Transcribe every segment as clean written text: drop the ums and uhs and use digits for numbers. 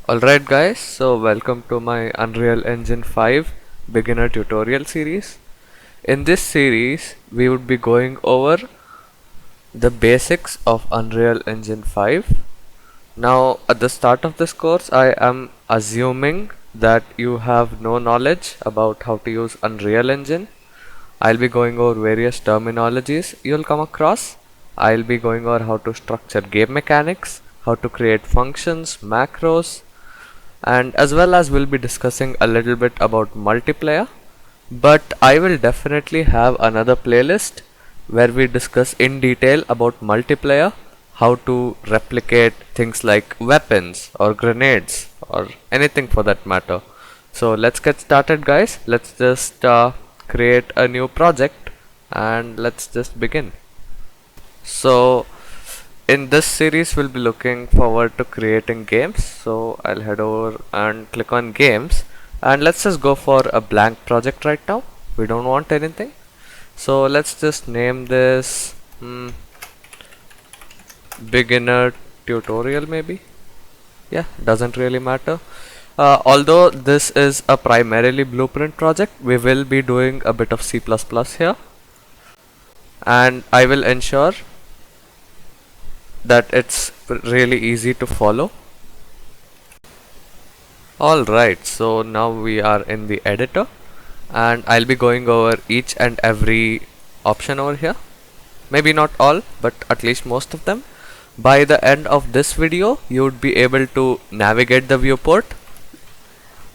Alright guys, so welcome to my Unreal Engine 5 beginner tutorial series. In this series, we would be going over the basics of Unreal Engine 5. Now, at the start of this course, I am assuming that you have no knowledge about how to use Unreal Engine. I'll be going over various terminologies you'll come across. I'll be going over how to structure game mechanics, how to create functions, macros, and as well as we'll be discussing a little bit about multiplayer. But I will definitely have another playlist where we discuss in detail about multiplayer, how to replicate things like weapons or grenades or anything for that matter. So let's get started guys. Let's just create a new project and let's just begin. So in this series we'll be looking forward to creating games, so I'll head over and click on games and let's just go for a blank project right now. We don't want anything, so let's just name this beginner tutorial maybe. Yeah, doesn't really matter. Although this is a primarily blueprint project, we will be doing a bit of C++ here, and I will ensure that it's really easy to follow. Alright, so now we are in the editor and I'll be going over each and every option over here. Maybe not all, but at least most of them. By the end of this video, you would be able to navigate the viewport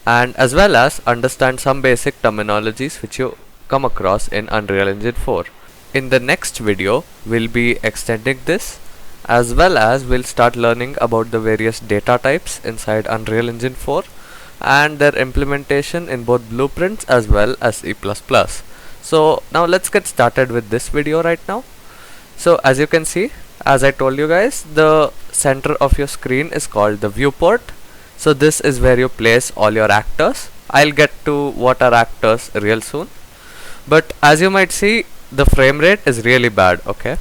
and as well as understand some basic terminologies which you come across in Unreal Engine 4. In the next video, we'll be extending this, as well as we'll start learning about the various data types inside Unreal Engine 4 and their implementation in both blueprints as well as C++. So now let's get started with this video right now. So as you can see, as I told you guys, the center of your screen is called the viewport. So this is where you place all your actors. I'll get to what are actors real soon. But as you might see, the frame rate is really bad, okay?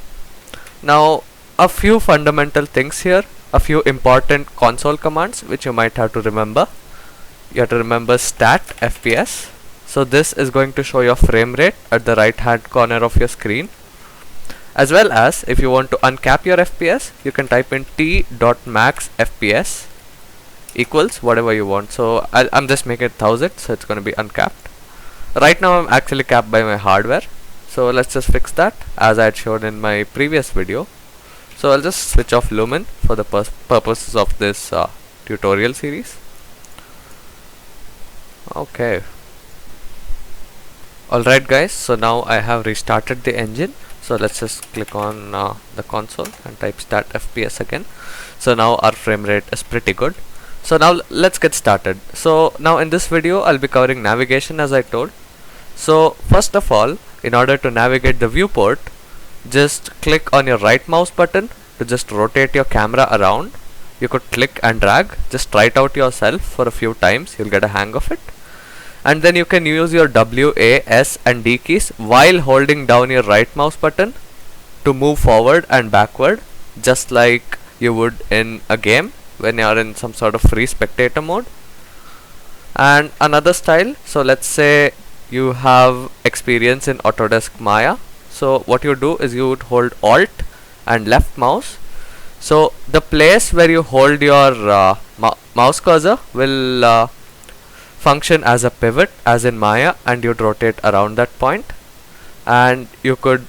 Now, a few fundamental things here, a few important console commands which you might have to remember. You have to remember stat FPS. So this is going to show your frame rate at the right hand corner of your screen. As well as if you want to uncap your FPS, you can type in t.max FPS equals whatever you want. So I'm just making it 1000, so it's going to be uncapped. Right now I'm actually capped by my hardware. So let's just fix that as I had shown in my previous video. So I'll just switch off Lumen for the purposes of this tutorial series. Okay. Alright guys, so now I have restarted the engine. So let's just click on the console and type stat FPS again. So now our frame rate is pretty good. So now let's get started. So now in this video I'll be covering navigation as I told. So first of all, in order to navigate the viewport, just click on your right mouse button to just rotate your camera around. You could click and drag, just try it out yourself for a few times, you'll get a hang of it. And then you can use your W, A, S and D keys while holding down your right mouse button to move forward and backward, just like you would in a game when you are in some sort of free spectator mode. And another style, so let's say you have experience in Autodesk Maya. So what you do is you would hold Alt and left mouse. So the place where you hold your mouse cursor will function as a pivot as in Maya, and you'd rotate around that point. And you could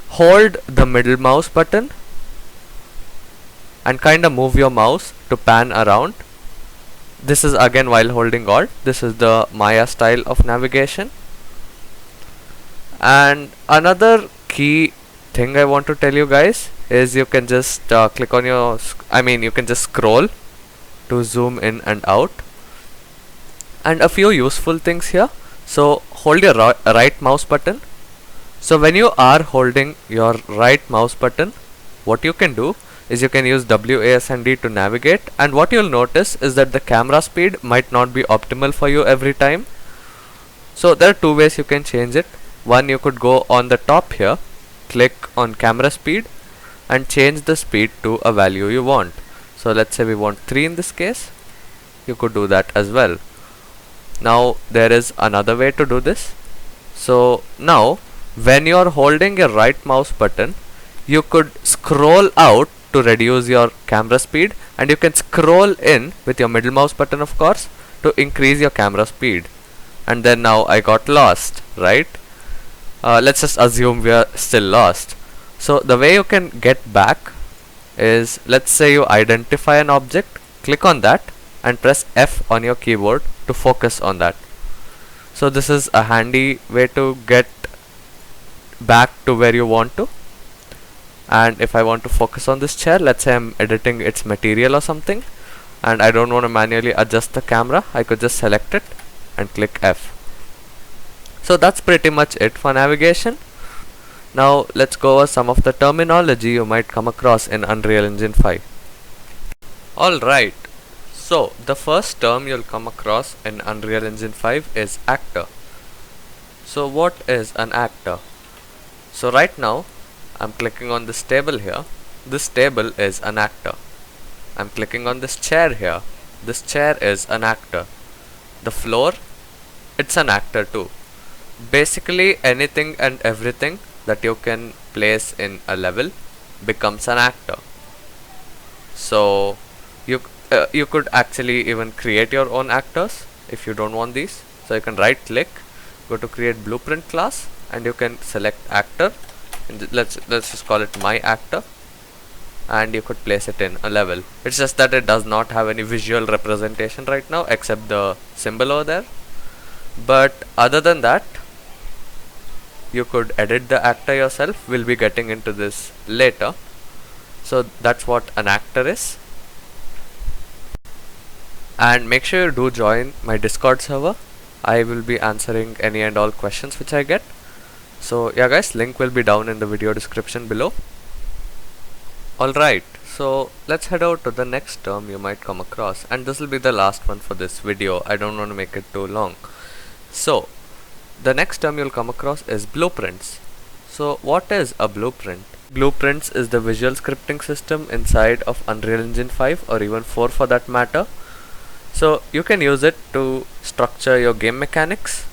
hold the middle mouse button and kind of move your mouse to pan around. This is again while holding Alt. This is the Maya style of navigation. And another key thing I want to tell you guys is you can just click on your you can just scroll to zoom in and out. And a few useful things here. So hold your right mouse button. So when you are holding your right mouse button, what you can do is you can use W, A, S and D to navigate, and what you'll notice is that the camera speed might not be optimal for you every time. So there are two ways you can change it. One, you could go on the top here, click on camera speed and change the speed to a value you want. So let's say we want 3 in this case. you could do that as well. Now there is another way to do this. So now when you're holding your right mouse button, you could scroll out to reduce your camera speed, and you can scroll in with your middle mouse button, of course, to increase your camera speed. And then now I got lost, right? Let's just assume we are still lost. So the way you can get back is, let's say you identify an object, click on that and press F on your keyboard to focus on that. So this is a handy way to get back to where you want to. And if I want to focus on this chair, let's say I'm editing its material or something, and I don't want to manually adjust the camera, I could just select it and click F. So that's pretty much it for navigation. Now let's go over some of the terminology you might come across in Unreal Engine 5. Alright, so the first term you'll come across in Unreal Engine 5 is actor. So what is an actor? So right now I'm clicking on this table here. This table is an actor. I'm clicking on this chair here. This chair is an actor. The floor, it's an actor too. Basically anything and everything that you can place in a level becomes an actor. So you could actually even create your own actors if you don't want these. So you can right click, go to create blueprint class, and you can select actor, and let's just call it my actor, and you could place it in a level. It's just that it does not have any visual representation right now except the symbol over there, but other than that you could edit the actor yourself. We'll be getting into this later. So that's what an actor is. And make sure you do join my Discord server. I will be answering any and all questions which I get. So yeah guys, link will be down in the video description below. Alright, so let's head out to the next term you might come across, and this will be the last one for this video. I don't want to make it too long. So the next term you'll come across is blueprints. So what is a blueprint? Blueprints is the visual scripting system inside of Unreal Engine 5 or even 4 for that matter. So you can use it to structure your game mechanics,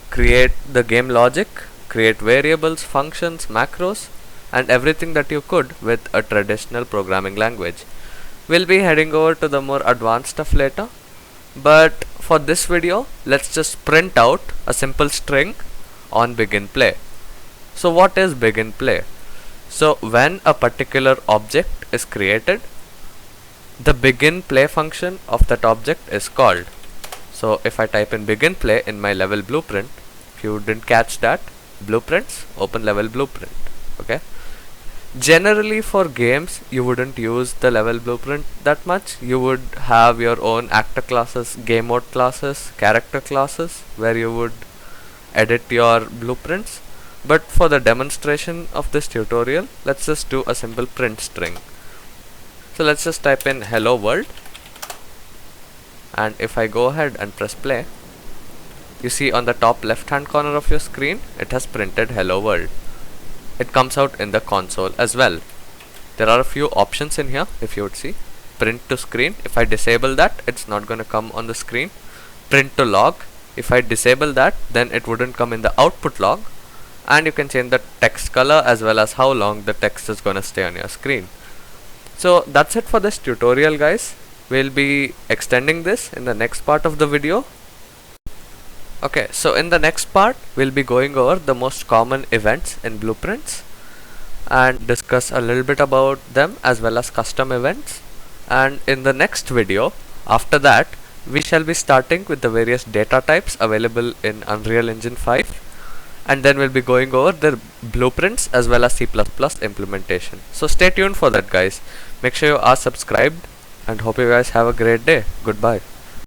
create the game logic, create variables, functions, macros, and everything that you could with a traditional programming language. We'll be heading over to the more advanced stuff later, but for this video let's just print out a simple string on begin play. So what is begin play? So when a particular object is created, the begin play function of that object is called. So if I type in begin play in my level blueprint, if you didn't catch that, blueprints, open level blueprint. Okay, generally for games you wouldn't use the level blueprint that much. You would have your own actor classes, game mode classes, character classes where you would edit your blueprints. But for the demonstration of this tutorial, let's just do a simple print string. So let's just type in hello world, and if I go ahead and press play, you see on the top left hand corner of your screen it has printed hello world. It comes out in the console as well. There are a few options in here. If you would see, print to screen, if I disable that, it's not going to come on the screen. Print to log, if I disable that, then it wouldn't come in the output log. And you can change the text color as well as how long the text is going to stay on your screen. So that's it for this tutorial guys. We'll be extending this in the next part of the video. Okay, so in the next part we'll be going over the most common events in blueprints and discuss a little bit about them as well as custom events. And in the next video after that we shall be starting with the various data types available in Unreal Engine 5, and then we'll be going over the blueprints as well as C++ implementation. So stay tuned for that guys. Make sure you are subscribed and hope you guys have a great day. Goodbye.